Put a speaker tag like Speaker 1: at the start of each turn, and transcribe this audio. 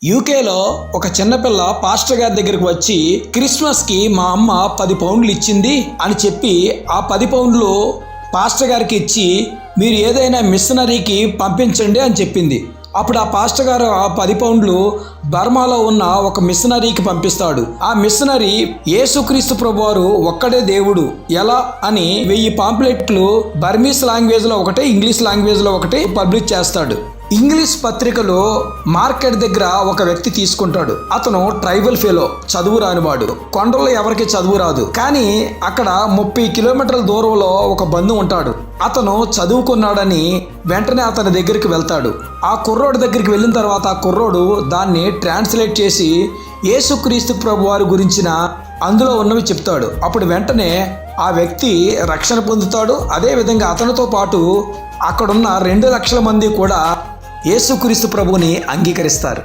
Speaker 1: యూకేలో ఒక చిన్నపిల్ల పాస్టర్ గారి దగ్గరికి వచ్చి క్రిస్మస్కి మా అమ్మ 10 పౌండ్లు ఇచ్చింది అని చెప్పి ఆ 10 పౌండ్లు పాస్టర్ గారికి ఇచ్చి మీరు ఏదైనా మిషనరీకి పంపించండి అని చెప్పింది. అప్పుడు ఆ పాస్టర్ గారు ఆ 10 పౌండ్లు బర్మాలో ఉన్న ఒక మిషనరీకి పంపిస్తాడు. ఆ మిషనరీ యేసుక్రీస్తు ప్రభువారు ఒక్కడే దేవుడు ఎలా అని 1000 పాంప్లెట్లు బర్మీస్ లాంగ్వేజ్లో ఒకటి, ఇంగ్లీష్ లాంగ్వేజ్లో ఒకటి పబ్లిష్ చేస్తాడు. ఇంగ్లీష్ పత్రికలో మార్కెట్ దగ్గర ఒక వ్యక్తి తీసుకుంటాడు. అతను ట్రైబల్ ఫెలో, చదువు రానివాడు. కొండల్లో ఎవరికి చదువు రాదు. కానీ అక్కడ 30 కిలోమీటర్ల దూరంలో ఒక బంధువు ఉంటాడు. అతను చదువుకున్నాడని వెంటనే అతని దగ్గరికి వెళ్తాడు. ఆ కుర్రోడు దగ్గరికి వెళ్ళిన తర్వాత ఆ కుర్రోడు దాన్ని ట్రాన్స్లేట్ చేసి యేసుక్రీస్తు ప్రభు వారి గురించిన అందులో ఉన్నవి చెప్తాడు. అప్పుడు వెంటనే ఆ వ్యక్తి రక్షణ పొందుతాడు. అదేవిధంగా అతనితో పాటు అక్కడున్న 2 లక్షల మంది కూడా యేసుక్రీస్తు ప్రభువుని అంగీకరిస్తారు.